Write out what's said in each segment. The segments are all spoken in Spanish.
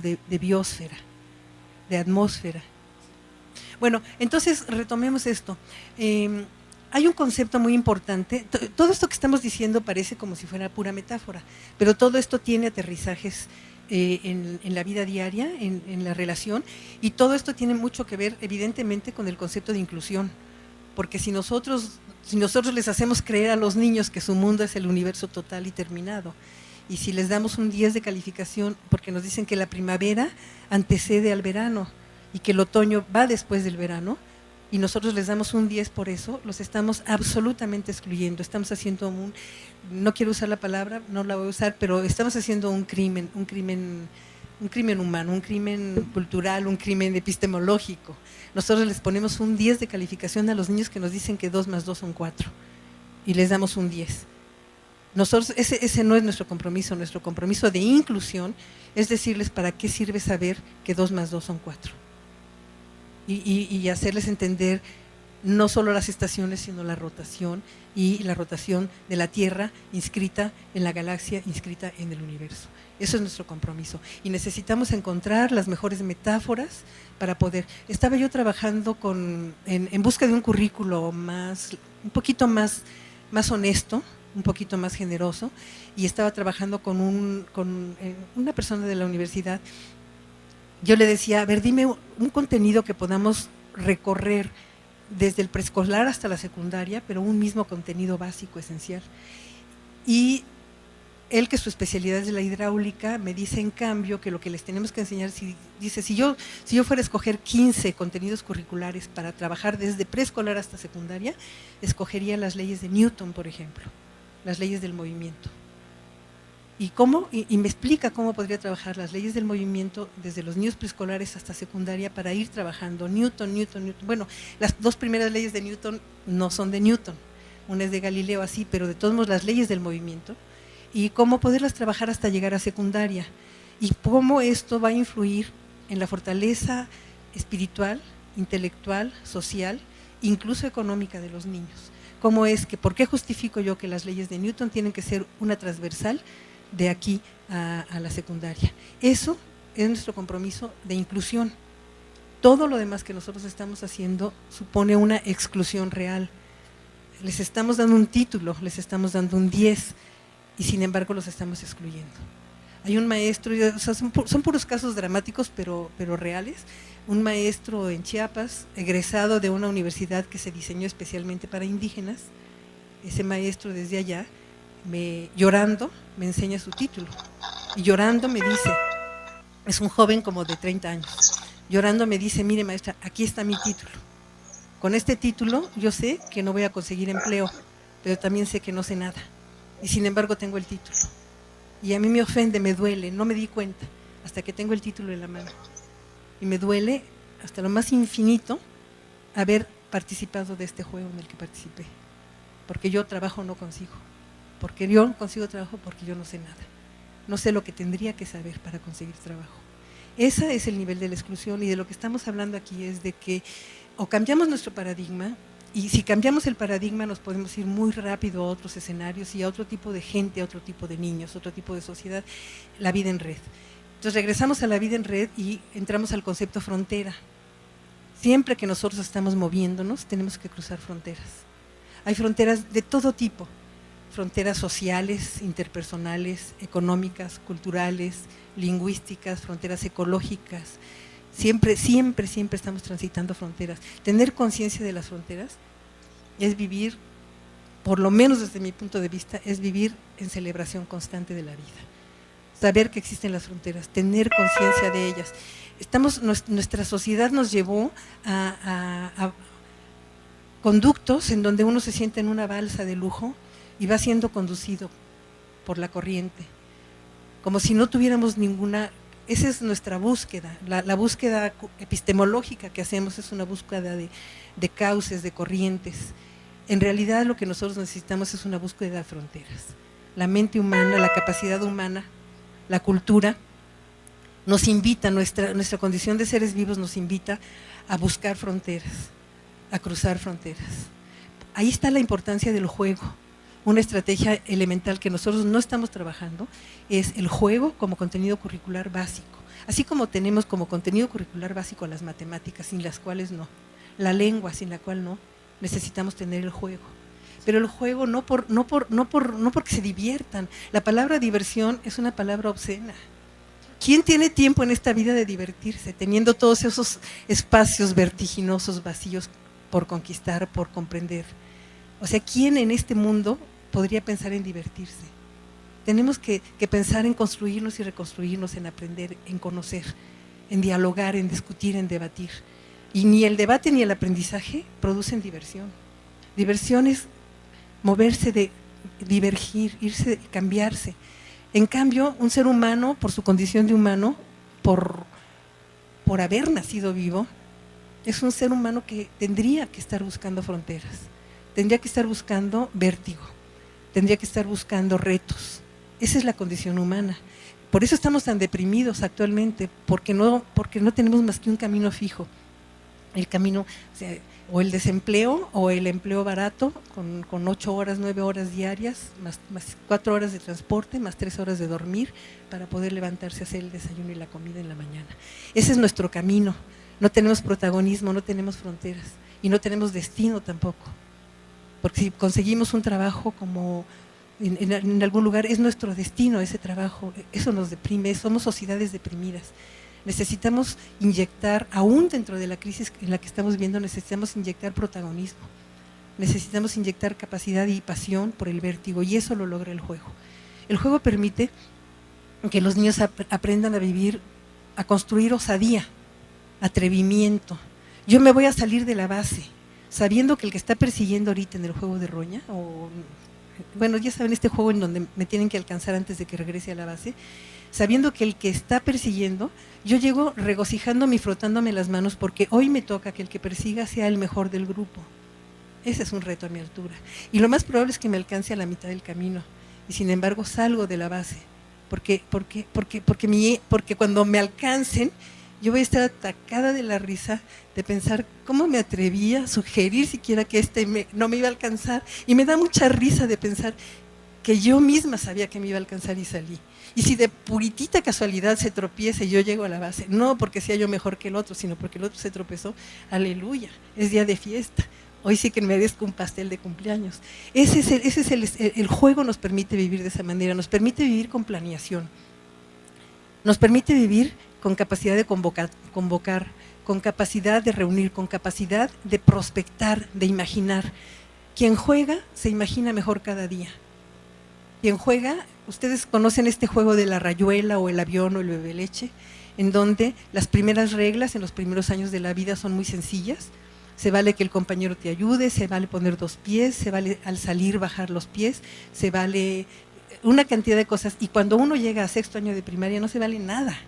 de biosfera, de atmósfera. Bueno, entonces retomemos esto. Hay un concepto muy importante. Todo esto que estamos diciendo parece como si fuera pura metáfora, pero todo esto tiene aterrizajes en la vida diaria, en la relación, y todo esto tiene mucho que ver, evidentemente, con el concepto de inclusión. Porque si nosotros les hacemos creer a los niños que su mundo es el universo total y terminado, y si les damos un 10 de calificación porque nos dicen que la primavera antecede al verano y que el otoño va después del verano, y nosotros les damos un 10 por eso, los estamos absolutamente excluyendo. Estamos haciendo no quiero usar la palabra, no la voy a usar, pero estamos haciendo un crimen humano, un crimen cultural, un crimen epistemológico. Nosotros les ponemos un 10 de calificación a los niños que nos dicen que 2 más 2 son 4 y les damos un 10. Nosotros, ese no es nuestro compromiso de inclusión es decirles para qué sirve saber que 2 más 2 son 4 y hacerles entender no solo las estaciones, sino la rotación y la rotación de la Tierra inscrita en la galaxia, inscrita en el universo. Eso es nuestro compromiso y necesitamos encontrar las mejores metáforas para poder. Estaba yo trabajando en busca de un currículo un poquito más honesto, un poquito más generoso, y estaba trabajando con una persona de la universidad. Yo le decía, a ver, dime un contenido que podamos recorrer desde el preescolar hasta la secundaria, pero un mismo contenido básico, esencial. Y él, que su especialidad es la hidráulica, me dice en cambio que lo que les tenemos que enseñar, dice, si yo fuera a escoger 15 contenidos curriculares para trabajar desde preescolar hasta secundaria, escogería las leyes de Newton, por ejemplo, las leyes del movimiento. ¿Y cómo? Y me explica cómo podría trabajar las leyes del movimiento desde los niños preescolares hasta secundaria para ir trabajando Newton. Bueno, las 2 primeras leyes de Newton no son de Newton, una es de Galileo así, pero de todos modos las leyes del movimiento, y cómo poderlas trabajar hasta llegar a secundaria, y cómo esto va a influir en la fortaleza espiritual, intelectual, social, incluso económica de los niños. ¿Cómo es que, por qué justifico yo que las leyes de Newton tienen que ser una transversal de aquí a la secundaria? Eso es nuestro compromiso de inclusión. Todo lo demás que nosotros estamos haciendo supone una exclusión real. Les estamos dando un título, les estamos dando un 10 y sin embargo los estamos excluyendo. Hay un maestro, o sea, son puros casos dramáticos pero reales, un maestro en Chiapas, egresado de una universidad que se diseñó especialmente para indígenas. Ese maestro desde allá, llorando, me enseña su título y llorando me dice, es un joven como de 30 años, llorando me dice, mire maestra, aquí está mi título. Con este título yo sé que no voy a conseguir empleo, pero también sé que no sé nada y sin embargo tengo el título. Y a mí me ofende, me duele, no me di cuenta hasta que tengo el título en la mano. Y me duele hasta lo más infinito haber participado de este juego en el que participé. Porque yo trabajo no consigo. Porque yo no consigo trabajo porque yo no sé nada. No sé lo que tendría que saber para conseguir trabajo. Ese es el nivel de la exclusión y de lo que estamos hablando aquí es de que o cambiamos nuestro paradigma, y si cambiamos el paradigma nos podemos ir muy rápido a otros escenarios y a otro tipo de gente, a otro tipo de niños, otro tipo de sociedad, la vida en red. Entonces regresamos a la vida en red y entramos al concepto frontera. Siempre que nosotros estamos moviéndonos tenemos que cruzar fronteras. Hay fronteras de todo tipo, fronteras sociales, interpersonales, económicas, culturales, lingüísticas, fronteras ecológicas. Siempre estamos transitando fronteras. Tener conciencia de las fronteras es vivir, por lo menos desde mi punto de vista, es vivir en celebración constante de la vida. Saber que existen las fronteras, tener conciencia de ellas. Nuestra sociedad nos llevó a conductos en donde uno se siente en una balsa de lujo y va siendo conducido por la corriente, como si no tuviéramos ninguna. Esa es nuestra búsqueda, la búsqueda epistemológica que hacemos es una búsqueda de cauces, de corrientes. En realidad lo que nosotros necesitamos es una búsqueda de fronteras. La mente humana, la capacidad humana, la cultura nos invita, nuestra condición de seres vivos nos invita a buscar fronteras, a cruzar fronteras. Ahí está la importancia del juego. Una estrategia elemental que nosotros no estamos trabajando es el juego como contenido curricular básico. Así como tenemos como contenido curricular básico las matemáticas, sin las cuales no, la lengua, sin la cual no, necesitamos tener el juego. Pero el juego no porque se diviertan. La palabra diversión es una palabra obscena. ¿Quién tiene tiempo en esta vida de divertirse, teniendo todos esos espacios vertiginosos, vacíos por conquistar, por comprender? O sea, ¿quién en este mundo podría pensar en divertirse? Tenemos que pensar en construirnos y reconstruirnos, en aprender, en conocer, en dialogar, en discutir, en debatir. Y ni el debate ni el aprendizaje producen diversión. Diversión es moverse, divergir, irse, cambiarse. En cambio, un ser humano, por su condición de humano, por haber nacido vivo, es un ser humano que tendría que estar buscando fronteras, tendría que estar buscando vértigo, tendría que estar buscando retos. Esa es la condición humana. Por eso estamos tan deprimidos actualmente, porque no tenemos más que un camino fijo. El camino, o el desempleo o el empleo barato con 8 horas, 9 horas diarias, más 4 horas de transporte, más 3 horas de dormir para poder levantarse a hacer el desayuno y la comida en la mañana. Ese es nuestro camino. No tenemos protagonismo, no tenemos fronteras y no tenemos destino tampoco. Porque si conseguimos un trabajo como en algún lugar, es nuestro destino ese trabajo, eso nos deprime, somos sociedades deprimidas. Necesitamos inyectar, aún dentro de la crisis en la que estamos viendo, necesitamos inyectar protagonismo, necesitamos inyectar capacidad y pasión por el vértigo, y eso lo logra el juego. El juego permite que los niños aprendan a vivir, a construir osadía, atrevimiento. Yo me voy a salir de la base, sabiendo que el que está persiguiendo ahorita en el juego de roña, bueno, ya saben, este juego en donde me tienen que alcanzar antes de que regrese a la base, sabiendo que el que está persiguiendo, yo llego regocijándome y frotándome las manos porque hoy me toca que el que persiga sea el mejor del grupo. Ese es un reto a mi altura. Y lo más probable es que me alcance a la mitad del camino. Y sin embargo salgo de la base. Porque cuando me alcancen, yo voy a estar atacada de la risa de pensar cómo me atrevía a sugerir siquiera que no me iba a alcanzar. Y me da mucha risa de pensar que yo misma sabía que me iba a alcanzar y salí. Y si de puritita casualidad se tropieza y yo llego a la base, no porque sea yo mejor que el otro, sino porque el otro se tropezó, aleluya, es día de fiesta. Hoy sí que me merezco un pastel de cumpleaños. El juego nos permite vivir de esa manera, nos permite vivir con planeación, nos permite vivir con capacidad de convocar, con capacidad de reunir, con capacidad de prospectar, de imaginar. Quien juega se imagina mejor cada día. Quien juega, ustedes conocen este juego de la rayuela o el avión o el bebé leche, en donde las primeras reglas en los primeros años de la vida son muy sencillas. Se vale que el compañero te ayude, se vale poner 2 pies, se vale al salir bajar los pies, se vale una cantidad de cosas. Y cuando uno llega a 6º año de primaria no se vale nada.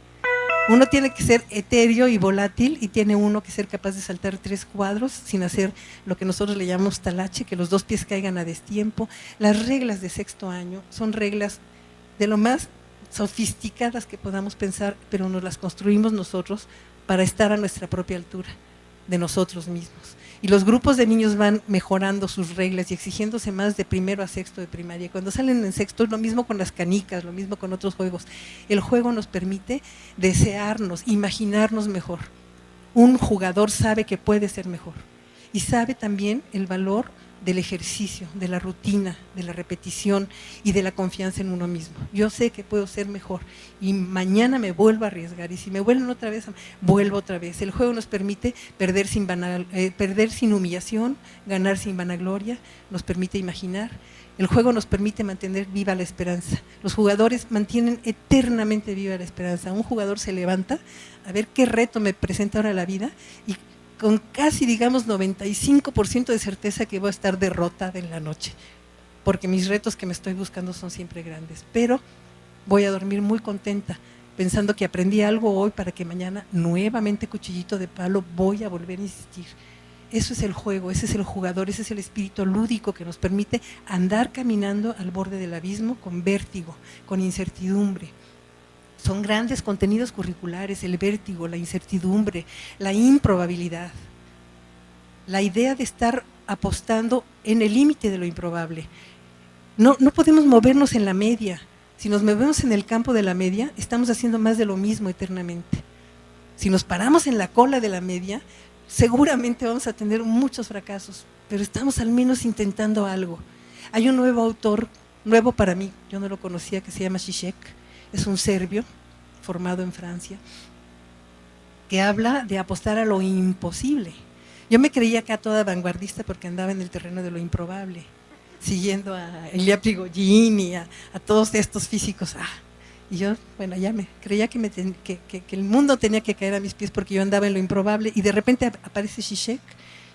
Uno tiene que ser etéreo y volátil y tiene uno que ser capaz de saltar 3 cuadros sin hacer lo que nosotros le llamamos talache, que los 2 pies caigan a destiempo. Las reglas de 6º año son reglas de lo más sofisticadas que podamos pensar, pero nos las construimos nosotros para estar a nuestra propia altura de nosotros mismos. Y los grupos de niños van mejorando sus reglas y exigiéndose más de 1º a 6º de primaria. Cuando salen en 6º, lo mismo con las canicas, lo mismo con otros juegos. El juego nos permite desearnos, imaginarnos mejor. Un jugador sabe que puede ser mejor y sabe también el valor del ejercicio, de la rutina, de la repetición y de la confianza en uno mismo. Yo sé que puedo ser mejor y mañana me vuelvo a arriesgar, y si me vuelven otra vez, vuelvo otra vez. El juego nos permite perder sin humillación, ganar sin vanagloria, nos permite imaginar. El juego nos permite mantener viva la esperanza. Los jugadores mantienen eternamente viva la esperanza. Un jugador se levanta a ver qué reto me presenta ahora la vida y con casi, digamos, 95% de certeza que voy a estar derrotada en la noche, porque mis retos que me estoy buscando son siempre grandes, pero voy a dormir muy contenta, pensando que aprendí algo hoy para que mañana, nuevamente cuchillito de palo, voy a volver a insistir. Eso es el juego, ese es el jugador, ese es el espíritu lúdico que nos permite andar caminando al borde del abismo con vértigo, con incertidumbre. Son grandes contenidos curriculares, el vértigo, la incertidumbre, la improbabilidad, la idea de estar apostando en el límite de lo improbable. No podemos movernos en la media, Si nos movemos en el campo de la media, estamos haciendo más de lo mismo eternamente. Si nos paramos en la cola de la media, seguramente vamos a tener muchos fracasos, pero estamos al menos intentando algo. Hay un nuevo autor, nuevo para mí, yo no lo conocía, que se llama Zizek, es un serbio formado en Francia, que habla de apostar a lo imposible. Yo me creía acá toda vanguardista porque andaba en el terreno de lo improbable, siguiendo a Elia Prigogine, a todos estos físicos. Y yo, bueno, ya me creía que el mundo tenía que caer a mis pies porque yo andaba en lo improbable, y de repente aparece Zizek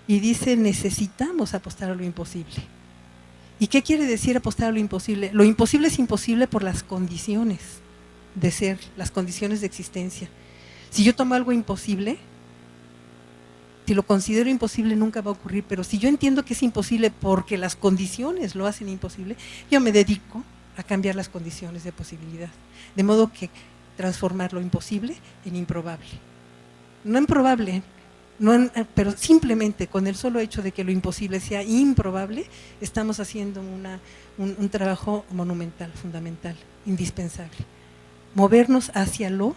y dice: necesitamos apostar a lo imposible. ¿Y qué quiere decir apostar a lo imposible? Lo imposible es imposible por las condiciones de ser, las condiciones de existencia. Si yo tomo algo imposible, si lo considero imposible, nunca va a ocurrir, pero si yo entiendo que es imposible porque las condiciones lo hacen imposible, yo me dedico a cambiar las condiciones de posibilidad, de modo que transformar lo imposible en improbable. No improbable, pero simplemente con el solo hecho de que lo imposible sea improbable, estamos haciendo un trabajo monumental, fundamental, indispensable. Movernos hacia lo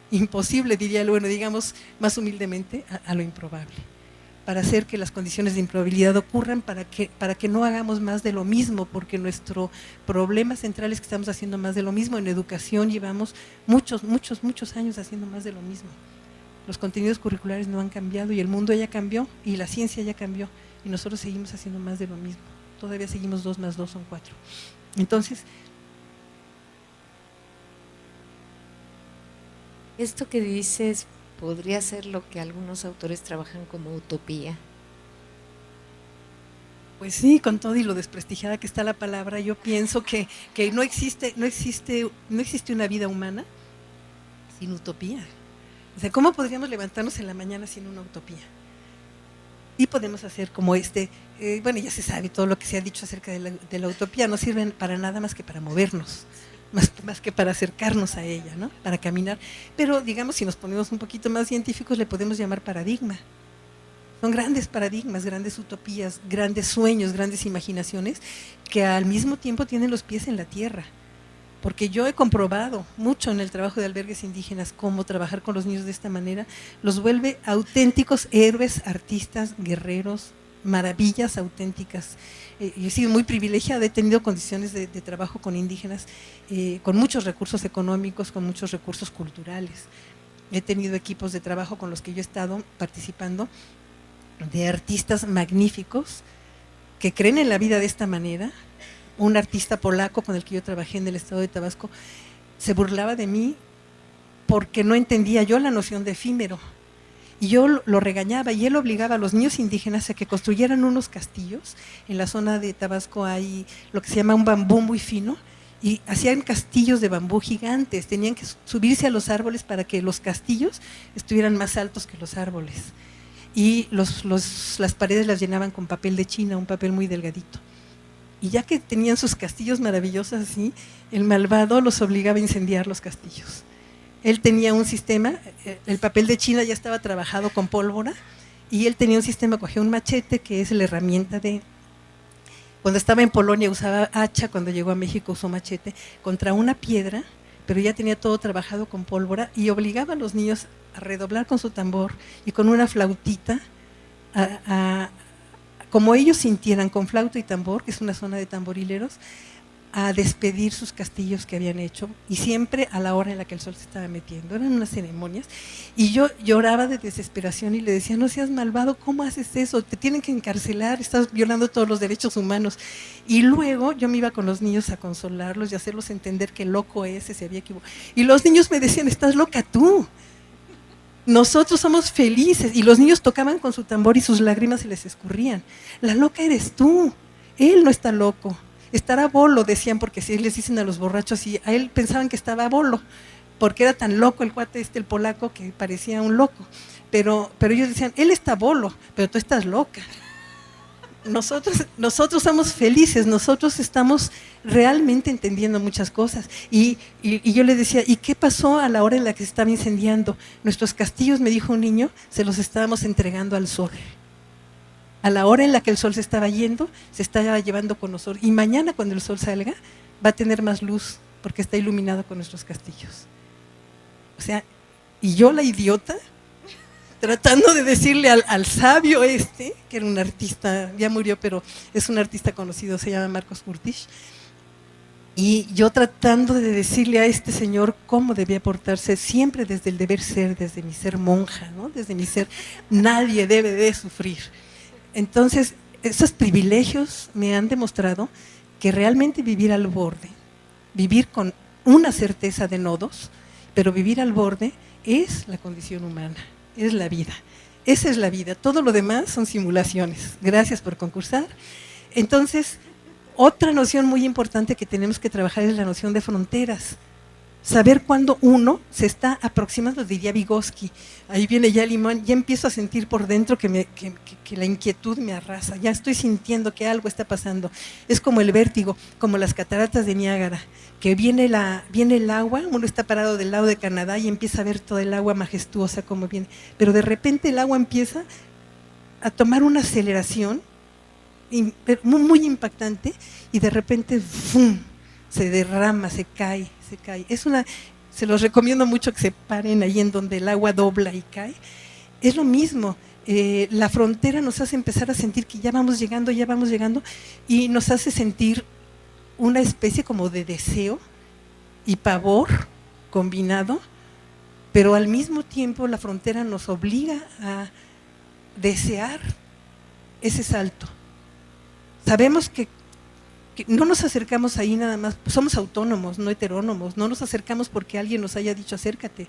imposible, diría, bueno, digamos más humildemente, a lo improbable, para hacer que las condiciones de improbabilidad ocurran, para que no hagamos más de lo mismo, porque nuestro problema central es que estamos haciendo más de lo mismo. En educación llevamos muchos años haciendo más de lo mismo. Los contenidos curriculares no han cambiado y el mundo ya cambió y la ciencia ya cambió y nosotros seguimos haciendo más de lo mismo. Todavía seguimos 2 más 2 son 4. Entonces, esto que dices podría ser lo que algunos autores trabajan como utopía. Pues sí, con todo y lo desprestigiada que está la palabra, yo pienso que no existe una vida humana sin utopía. O sea, ¿cómo podríamos levantarnos en la mañana sin una utopía? Y podemos hacer como bueno, ya se sabe todo lo que se ha dicho acerca de la utopía, no sirven para nada más que para movernos, más que para acercarnos a ella, ¿no? Para caminar. Pero digamos, si nos ponemos un poquito más científicos, le podemos llamar paradigma. Son grandes paradigmas, grandes utopías, grandes sueños, grandes imaginaciones, que al mismo tiempo tienen los pies en la tierra. Porque yo he comprobado mucho en el trabajo de albergues indígenas cómo trabajar con los niños de esta manera los vuelve auténticos héroes, artistas, guerreros, maravillas auténticas. Yo he sido muy privilegiada, he tenido condiciones de trabajo con indígenas, con muchos recursos económicos, con muchos recursos culturales. He tenido equipos de trabajo con los que yo he estado participando, de artistas magníficos que creen en la vida de esta manera. Un artista polaco con el que yo trabajé en el estado de Tabasco se burlaba de mí porque no entendía yo la noción de efímero. Y yo lo regañaba y él obligaba a los niños indígenas a que construyeran unos castillos. En la zona de Tabasco hay lo que se llama un bambú muy fino y hacían castillos de bambú gigantes. Tenían que subirse a los árboles para que los castillos estuvieran más altos que los árboles. Y las paredes las llenaban con papel de China, un papel muy delgadito. Y ya que tenían sus castillos maravillosos así, el malvado los obligaba a incendiar los castillos. Él tenía un sistema, el papel de China ya estaba trabajado con pólvora, y él tenía un sistema, cogía un machete, que es la herramienta de… Cuando estaba en Polonia usaba hacha, cuando llegó a México usó machete, contra una piedra, pero ya tenía todo trabajado con pólvora, y obligaba a los niños a redoblar con su tambor y con una flautita como ellos sintieran, con flauta y tambor, que es una zona de tamborileros, a despedir sus castillos que habían hecho, y siempre a la hora en la que el sol se estaba metiendo. Eran unas ceremonias, y yo lloraba de desesperación y le decía: no seas malvado, ¿cómo haces eso? Te tienen que encarcelar, estás violando todos los derechos humanos. Y luego yo me iba con los niños a consolarlos y hacerlos entender que el loco ese se había equivocado. Y los niños me decían: estás loca tú. Nosotros somos felices. Y los niños tocaban con su tambor y sus lágrimas se les escurrían. La loca eres tú, él no está loco. Estará bolo, decían, porque si les dicen a los borrachos, y a él pensaban que estaba bolo, porque era tan loco el cuate el polaco, que parecía un loco. Pero ellos decían: él está bolo, pero tú estás loca. Nosotros somos felices, nosotros estamos realmente entendiendo muchas cosas. Y yo le decía: ¿y qué pasó a la hora en la que se estaba incendiando? Nuestros castillos, me dijo un niño, se los estábamos entregando al sol. A la hora en la que el sol se estaba yendo, se estaba llevando con nosotros. Y mañana, cuando el sol salga, va a tener más luz porque está iluminado con nuestros castillos. O sea, y yo la idiota, tratando de decirle al sabio que era un artista, ya murió, pero es un artista conocido, se llama Marcos Curtis, y yo tratando de decirle a este señor cómo debía portarse, siempre desde el deber ser, desde mi ser monja, ¿no? Desde mi ser, nadie debe de sufrir. Entonces, esos privilegios me han demostrado que realmente vivir al borde, vivir con una certeza de nodos, pero vivir al borde es la condición humana, es la vida. Esa es la vida, todo lo demás son simulaciones. Gracias por concursar. Entonces, otra noción muy importante que tenemos que trabajar es la noción de fronteras. Saber cuándo uno se está aproximando, diría Vygotsky, ahí viene ya el imán, ya empiezo a sentir por dentro que la inquietud me arrasa, ya estoy sintiendo que algo está pasando. Es como el vértigo, como las cataratas de Niágara, que viene el agua, uno está parado del lado de Canadá y empieza a ver toda el agua majestuosa como viene, pero de repente el agua empieza a tomar una aceleración muy impactante y de repente ¡fum!, se derrama, se cae. Se los recomiendo mucho que se paren ahí en donde el agua dobla y cae. Es lo mismo, la frontera nos hace empezar a sentir que ya vamos llegando y nos hace sentir una especie como de deseo y pavor combinado, pero al mismo tiempo la frontera nos obliga a desear ese salto. Sabemos que no nos acercamos ahí nada más, somos autónomos, no heterónomos, no nos acercamos porque alguien nos haya dicho acércate.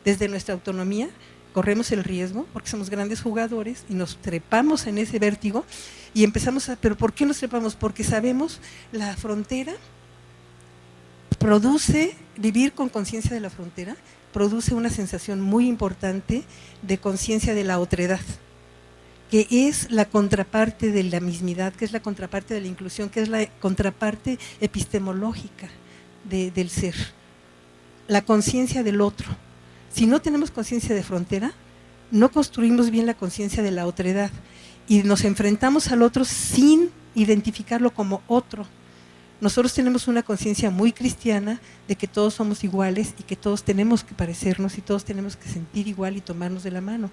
Desde nuestra autonomía corremos el riesgo porque somos grandes jugadores y nos trepamos en ese vértigo y empezamos ¿pero por qué nos trepamos? Porque sabemos la frontera produce, vivir con conciencia de la frontera, produce una sensación muy importante de conciencia de la otredad, que es la contraparte de la mismidad, que es la contraparte de la inclusión, que es la contraparte epistemológica del ser, la conciencia del otro. Si no tenemos conciencia de frontera, no construimos bien la conciencia de la otredad y nos enfrentamos al otro sin identificarlo como otro. Nosotros tenemos una conciencia muy cristiana de que todos somos iguales y que todos tenemos que parecernos y todos tenemos que sentir igual y tomarnos de la mano.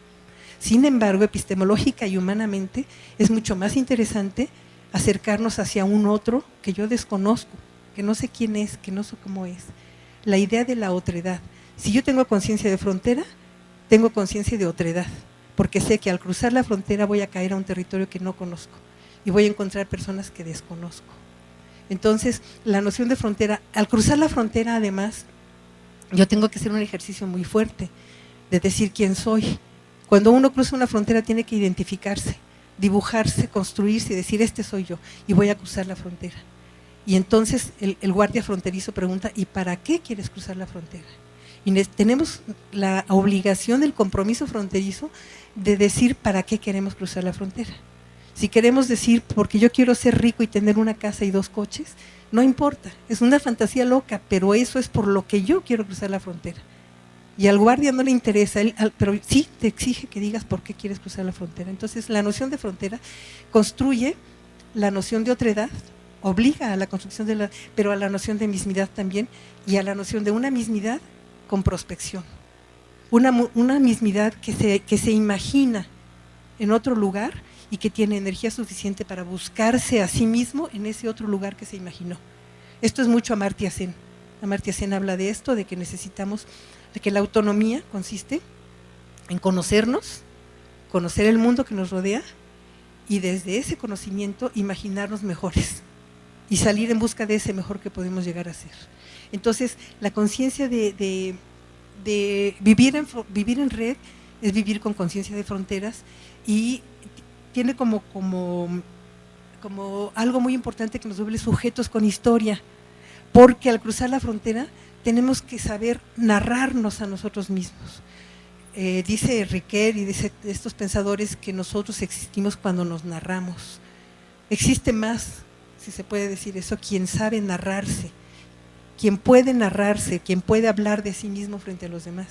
Sin embargo, epistemológica y humanamente es mucho más interesante acercarnos hacia un otro que yo desconozco, que no sé quién es, que no sé cómo es. La idea de la otredad. Si yo tengo conciencia de frontera, tengo conciencia de otredad, porque sé que al cruzar la frontera voy a caer a un territorio que no conozco y voy a encontrar personas que desconozco. Entonces, la noción de frontera, al cruzar la frontera además, yo tengo que hacer un ejercicio muy fuerte de decir quién soy. Cuando uno cruza una frontera tiene que identificarse, dibujarse, construirse y decir este soy yo y voy a cruzar la frontera. Y entonces el guardia fronterizo pregunta ¿y para qué quieres cruzar la frontera? Y tenemos la obligación del compromiso fronterizo de decir para qué queremos cruzar la frontera. Si queremos decir porque yo quiero ser rico y tener una casa y 2 coches, no importa, es una fantasía loca, pero eso es por lo que yo quiero cruzar la frontera. Y al guardia no le interesa, pero sí te exige que digas por qué quieres cruzar la frontera. Entonces la noción de frontera construye la noción de otredad, obliga a la construcción pero a la noción de mismidad también y a la noción de una mismidad con prospección. Una mismidad que se imagina en otro lugar y que tiene energía suficiente para buscarse a sí mismo en ese otro lugar que se imaginó. Esto es mucho Amartya Sen. Amartya Sen habla de esto, de que necesitamos, de que la autonomía consiste en conocernos, conocer el mundo que nos rodea y desde ese conocimiento imaginarnos mejores y salir en busca de ese mejor que podemos llegar a ser. Entonces, la conciencia de vivir en red es vivir con conciencia de fronteras y tiene como algo muy importante que nos vuelve sujetos con historia, porque al cruzar la frontera tenemos que saber narrarnos a nosotros mismos. Dice Riquet y dice estos pensadores que nosotros existimos cuando nos narramos. Existe más, si se puede decir eso, quien sabe narrarse, quien puede hablar de sí mismo frente a los demás.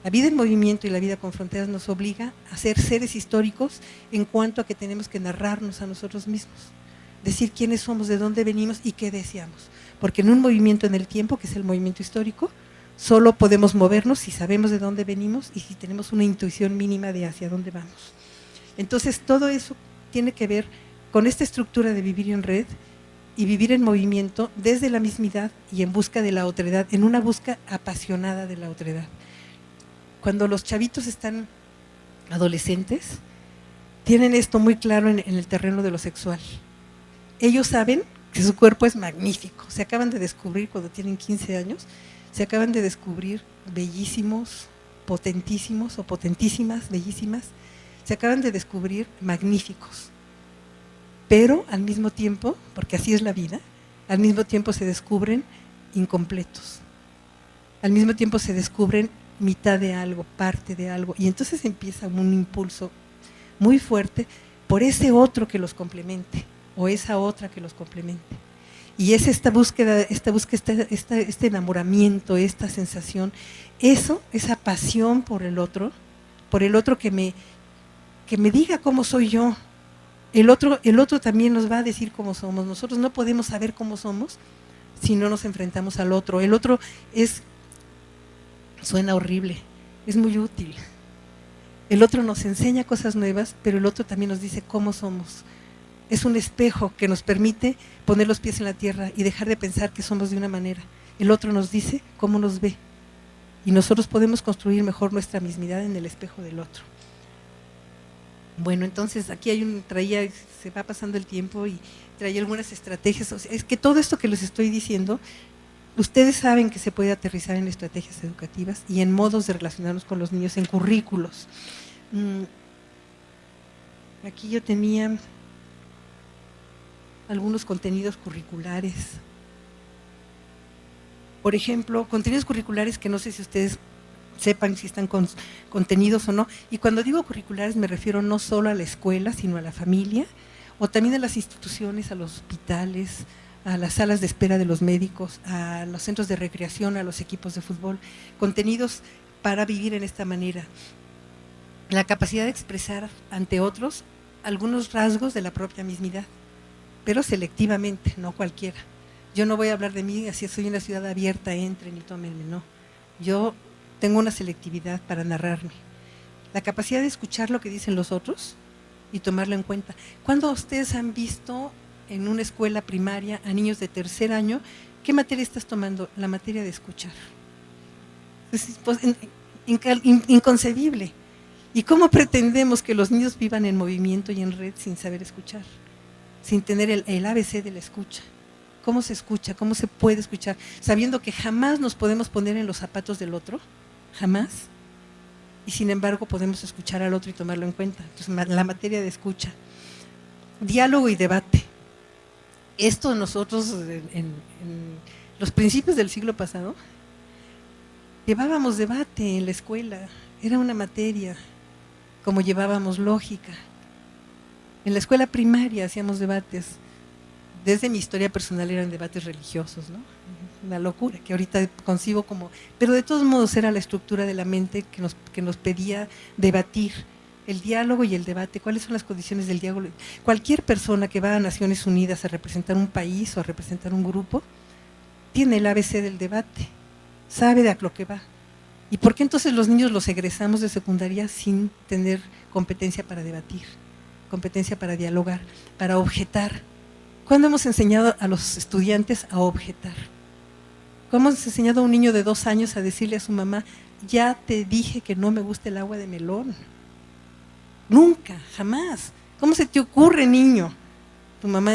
La vida en movimiento y la vida con fronteras nos obliga a ser seres históricos en cuanto a que tenemos que narrarnos a nosotros mismos, decir quiénes somos, de dónde venimos y qué deseamos. porque en un movimiento en el tiempo, que es el movimiento histórico, solo podemos movernos si sabemos de dónde venimos y si tenemos una intuición mínima de hacia dónde vamos. Entonces, todo eso tiene que ver con esta estructura de vivir en red y vivir en movimiento desde la mismidad y en busca de la otredad, en una búsqueda apasionada de la otredad. Cuando los chavitos están adolescentes, tienen esto muy claro en el terreno de lo sexual. Ellos saben que su cuerpo es magnífico, se acaban de descubrir cuando tienen 15 años, se acaban de descubrir bellísimos, potentísimos o potentísimas, bellísimas, se acaban de descubrir magníficos, pero al mismo tiempo, porque así es la vida, al mismo tiempo se descubren incompletos, al mismo tiempo se descubren mitad de algo, parte de algo, y entonces empieza un impulso muy fuerte por ese otro que los complemente, o esa otra que los complemente. Y es esta búsqueda, este enamoramiento, esta sensación, esa pasión por el otro que me diga cómo soy yo. El otro también nos va a decir cómo somos. Nosotros no podemos saber cómo somos si no nos enfrentamos al otro. El otro suena horrible, es muy útil. El otro nos enseña cosas nuevas, pero el otro también nos dice cómo somos. Es un espejo que nos permite poner los pies en la tierra y dejar de pensar que somos de una manera. El otro nos dice cómo nos ve y nosotros podemos construir mejor nuestra mismidad en el espejo del otro. Bueno, entonces aquí se va pasando el tiempo y traía algunas estrategias. O sea, es que todo esto que les estoy diciendo, ustedes saben que se puede aterrizar en estrategias educativas y en modos de relacionarnos con los niños, en currículos. Aquí yo tenía algunos contenidos curriculares. Por ejemplo, contenidos curriculares que no sé si ustedes sepan si están contenidos o no. Y cuando digo curriculares me refiero no solo a la escuela, sino a la familia, o también a las instituciones, a los hospitales, a las salas de espera de los médicos, a los centros de recreación, a los equipos de fútbol. Contenidos para vivir en esta manera. La capacidad de expresar ante otros algunos rasgos de la propia mismidad, pero selectivamente, no cualquiera. Yo no voy a hablar de mí, así soy una ciudad abierta, entren y tómenme, no. Yo tengo una selectividad para narrarme. La capacidad de escuchar lo que dicen los otros y tomarlo en cuenta. ¿Cuándo ustedes han visto en una escuela primaria a niños de tercer año, qué materia estás tomando? La materia de escuchar. Es inconcebible. ¿Y cómo pretendemos que los niños vivan en movimiento y en red sin saber escuchar? Sin tener el ABC de la escucha. ¿Cómo se escucha? ¿Cómo se puede escuchar? Sabiendo que jamás nos podemos poner en los zapatos del otro, jamás, y sin embargo podemos escuchar al otro y tomarlo en cuenta. Entonces, la materia de escucha. Diálogo y debate. Esto nosotros en los principios del siglo pasado llevábamos debate en la escuela, era una materia, como llevábamos lógica. En la escuela primaria hacíamos debates, desde mi historia personal eran debates religiosos, ¿no? Una locura que ahorita concibo como, pero de todos modos era la estructura de la mente que nos pedía debatir. El diálogo y el debate, ¿cuáles son las condiciones del diálogo? Cualquier persona que va a Naciones Unidas a representar un país o a representar un grupo, tiene el ABC del debate, sabe de a lo que va. ¿Y por qué entonces los niños los egresamos de secundaria sin tener competencia para debatir, competencia para dialogar, para objetar? ¿Cuándo hemos enseñado a los estudiantes a objetar? ¿Cómo hemos enseñado a un niño de 2 años a decirle a su mamá, ya te dije que no me gusta el agua de melón? Nunca, jamás. ¿Cómo se te ocurre, niño? Tu mamá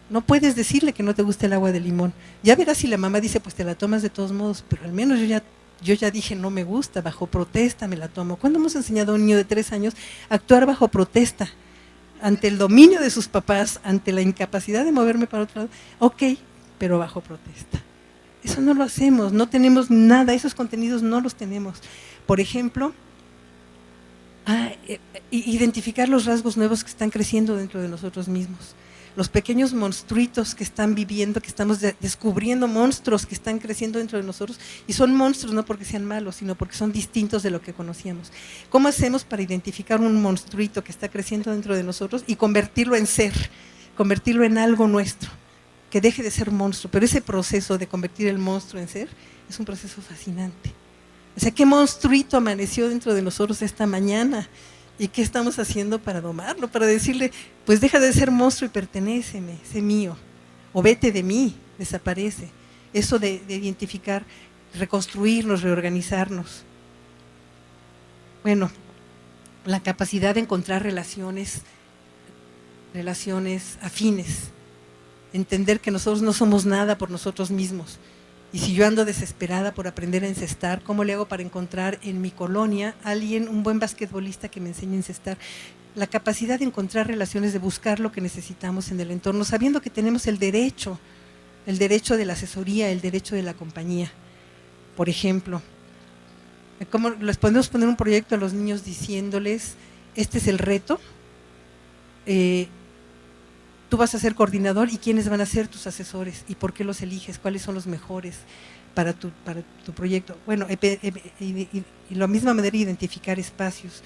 no puedes decirle que no te gusta el agua de limón. Ya verás si la mamá dice, pues te la tomas de todos modos, pero al menos yo ya dije no me gusta, bajo protesta me la tomo. ¿Cuándo hemos enseñado a un niño de 3 años a actuar bajo protesta? Ante el dominio de sus papás, ante la incapacidad de moverme para otro lado, ok, pero bajo protesta. Eso no lo hacemos, no tenemos nada, esos contenidos no los tenemos. Por ejemplo, identificar los rasgos nuevos que están creciendo dentro de nosotros mismos. Los pequeños monstruitos que están viviendo, que estamos descubriendo monstruos que están creciendo dentro de nosotros, y son monstruos no porque sean malos, sino porque son distintos de lo que conocíamos. ¿Cómo hacemos para identificar un monstruito que está creciendo dentro de nosotros y convertirlo en ser, convertirlo en algo nuestro? que deje de ser monstruo, pero ese proceso de convertir el monstruo en ser es un proceso fascinante. O sea, ¿qué monstruito amaneció dentro de nosotros esta mañana? ¿Y qué estamos haciendo para domarlo? Para decirle, pues deja de ser monstruo y pertenéceme, sé mío, o vete de mí, desaparece. Eso de identificar, reconstruirnos, reorganizarnos. Bueno, la capacidad de encontrar relaciones afines, entender que nosotros no somos nada por nosotros mismos. Y si yo ando desesperada por aprender a encestar, ¿cómo le hago para encontrar en mi colonia un buen basquetbolista que me enseñe a encestar? La capacidad de encontrar relaciones, de buscar lo que necesitamos en el entorno, sabiendo que tenemos el derecho de la asesoría, el derecho de la compañía. Por ejemplo, ¿cómo les podemos poner un proyecto a los niños diciéndoles, este es el reto, tú vas a ser coordinador y quiénes van a ser tus asesores y por qué los eliges, cuáles son los mejores para tu proyecto? Bueno, y la misma manera identificar espacios.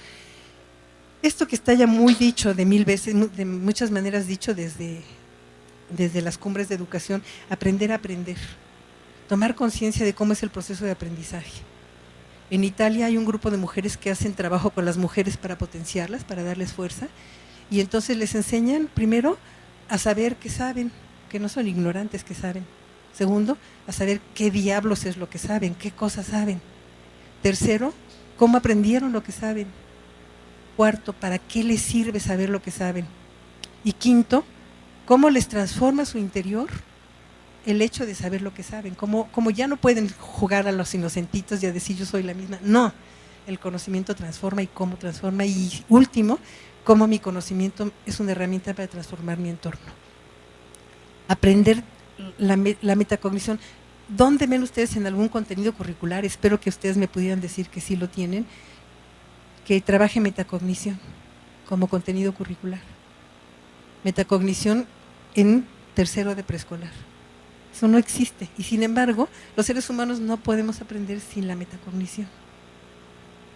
Esto que está ya muy dicho de mil veces, de muchas maneras dicho desde las cumbres de educación, aprender a aprender, tomar conciencia de cómo es el proceso de aprendizaje. En Italia hay un grupo de mujeres que hacen trabajo con las mujeres para potenciarlas, para darles fuerza, y entonces les enseñan primero a saber que saben, que no son ignorantes, que saben. Segundo, a saber qué diablos es lo que saben, qué cosas saben. Tercero, cómo aprendieron lo que saben. Cuarto, para qué les sirve saber lo que saben. Y quinto, cómo les transforma su interior el hecho de saber lo que saben. Cómo ya no pueden jugar a los inocentitos y a decir yo soy la misma. No, el conocimiento transforma y cómo transforma. Y último, cómo mi conocimiento es una herramienta para transformar mi entorno. Aprender la metacognición. ¿Dónde ven ustedes en algún contenido curricular? Espero que ustedes me pudieran decir que sí lo tienen, que trabaje metacognición como contenido curricular. Metacognición en tercero de preescolar. Eso no existe. Y sin embargo, los seres humanos no podemos aprender sin la metacognición.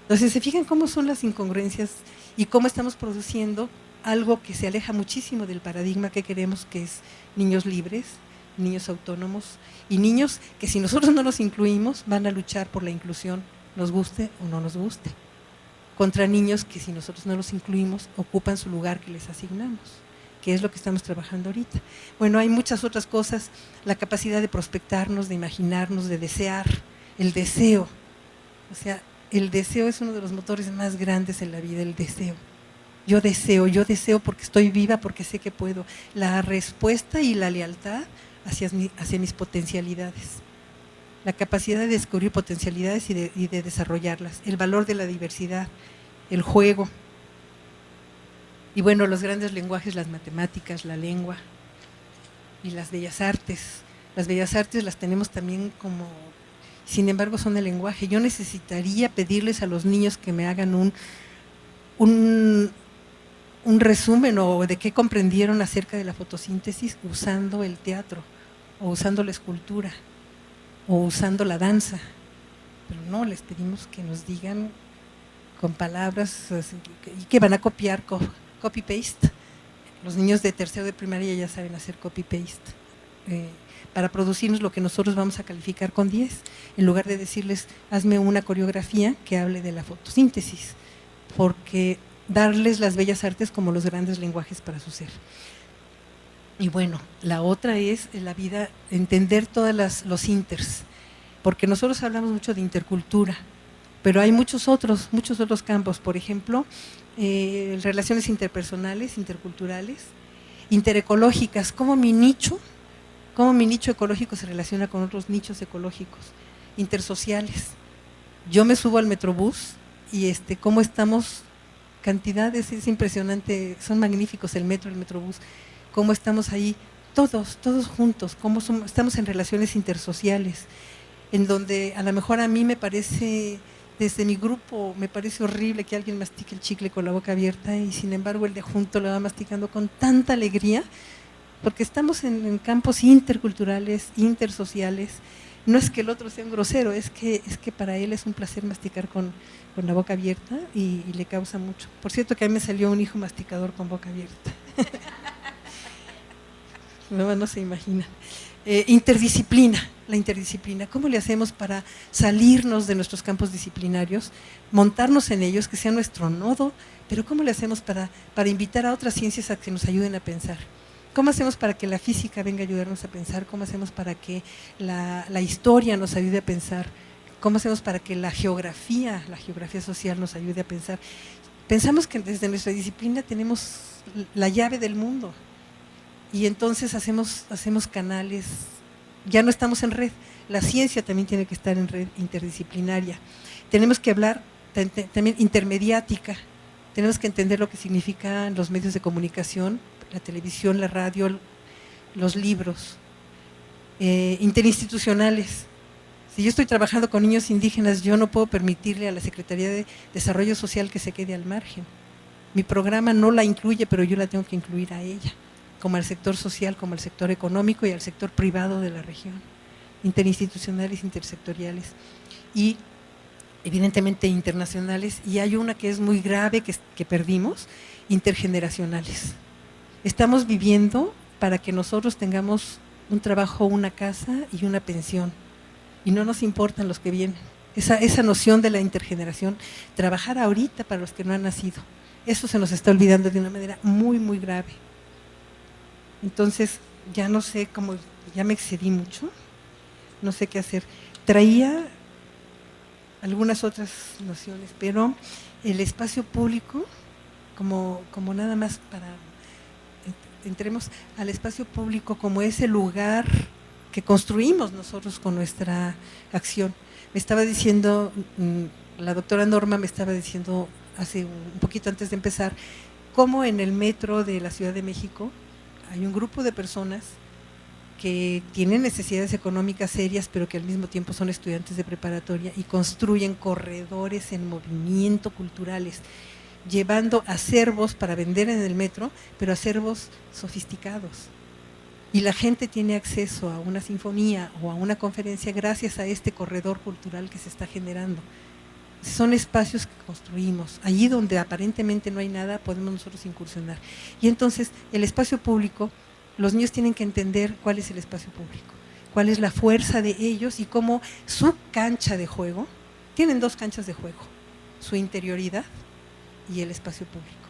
Entonces, ¿se fijan cómo son las incongruencias y cómo estamos produciendo algo que se aleja muchísimo del paradigma que queremos, que es niños libres, niños autónomos y niños que si nosotros no los incluimos van a luchar por la inclusión, nos guste o no nos guste, contra niños que si nosotros no los incluimos ocupan su lugar que les asignamos, que es lo que estamos trabajando ahorita. Bueno, hay muchas otras cosas, la capacidad de prospectarnos, de imaginarnos, de desear, el deseo, o sea, el deseo es uno de los motores más grandes en la vida, el deseo. Yo deseo porque estoy viva, porque sé que puedo. La respuesta y la lealtad hacia mis potencialidades. La capacidad de descubrir potencialidades y de desarrollarlas. El valor de la diversidad, el juego. Y bueno, los grandes lenguajes, las matemáticas, la lengua y las bellas artes. Las bellas artes las tenemos también como... Sin embargo, son el lenguaje. Yo necesitaría pedirles a los niños que me hagan un resumen o de qué comprendieron acerca de la fotosíntesis usando el teatro, o usando la escultura, o usando la danza. Pero no, les pedimos que nos digan con palabras y que van a copiar, copy-paste. Los niños de tercero de primaria ya saben hacer copy-paste. Para producirnos lo que nosotros vamos a calificar con 10, en lugar de decirles, hazme una coreografía que hable de la fotosíntesis, porque darles las bellas artes como los grandes lenguajes para su ser. Y bueno, la otra es en la vida, entender todos los inters, porque nosotros hablamos mucho de intercultura, pero hay muchos otros campos, por ejemplo, relaciones interpersonales, interculturales, interecológicas, como mi nicho ecológico se relaciona con otros nichos ecológicos, intersociales. Yo me subo al Metrobús y cómo estamos, cantidades, es impresionante, son magníficos el metro, el Metrobús, cómo estamos ahí todos juntos, cómo estamos en relaciones intersociales, en donde a lo mejor a mí me parece, desde mi grupo, me parece horrible que alguien mastique el chicle con la boca abierta y sin embargo el de junto lo va masticando con tanta alegría, porque estamos en campos interculturales, intersociales. No es que el otro sea un grosero, es que para él es un placer masticar con la boca abierta y le causa mucho. Por cierto que a mí me salió un hijo masticador con boca abierta. no se imaginan. Interdisciplina, la interdisciplina. ¿Cómo le hacemos para salirnos de nuestros campos disciplinarios, montarnos en ellos, que sea nuestro nodo? Pero ¿cómo le hacemos para invitar a otras ciencias a que nos ayuden a pensar? ¿Cómo hacemos para que la física venga a ayudarnos a pensar? ¿Cómo hacemos para que la historia nos ayude a pensar? ¿Cómo hacemos para que la geografía social nos ayude a pensar? Pensamos que desde nuestra disciplina tenemos la llave del mundo y entonces hacemos canales, ya no estamos en red. La ciencia también tiene que estar en red interdisciplinaria. Tenemos que hablar también intermediática, tenemos que entender lo que significan los medios de comunicación, la televisión, la radio, los libros, interinstitucionales. Si yo estoy trabajando con niños indígenas, yo no puedo permitirle a la Secretaría de Desarrollo Social que se quede al margen. Mi programa no la incluye, pero yo la tengo que incluir a ella, como al sector social, como al sector económico y al sector privado de la región, interinstitucionales, intersectoriales y evidentemente internacionales. Y hay una que es muy grave que perdimos, intergeneracionales. Estamos viviendo para que nosotros tengamos un trabajo, una casa y una pensión. Y no nos importan los que vienen. Esa noción de la intergeneración, trabajar ahorita para los que no han nacido, eso se nos está olvidando de una manera muy, muy grave. Entonces, ya no sé cómo, ya me excedí mucho, no sé qué hacer. Traía algunas otras nociones, pero el espacio público, como nada más para, entremos al espacio público como ese lugar que construimos nosotros con nuestra acción. Me estaba diciendo, la doctora Norma me estaba diciendo hace un poquito antes de empezar, cómo en el metro de la Ciudad de México hay un grupo de personas que tienen necesidades económicas serias, pero que al mismo tiempo son estudiantes de preparatoria y construyen corredores en movimiento culturales, llevando acervos para vender en el metro, pero acervos sofisticados. Y la gente tiene acceso a una sinfonía o a una conferencia gracias a este corredor cultural que se está generando. Son espacios que construimos. Allí donde aparentemente no hay nada, podemos nosotros incursionar. Y entonces, el espacio público, los niños tienen que entender cuál es el espacio público, cuál es la fuerza de ellos y cómo su cancha de juego, tienen dos canchas de juego, su interioridad y el espacio público.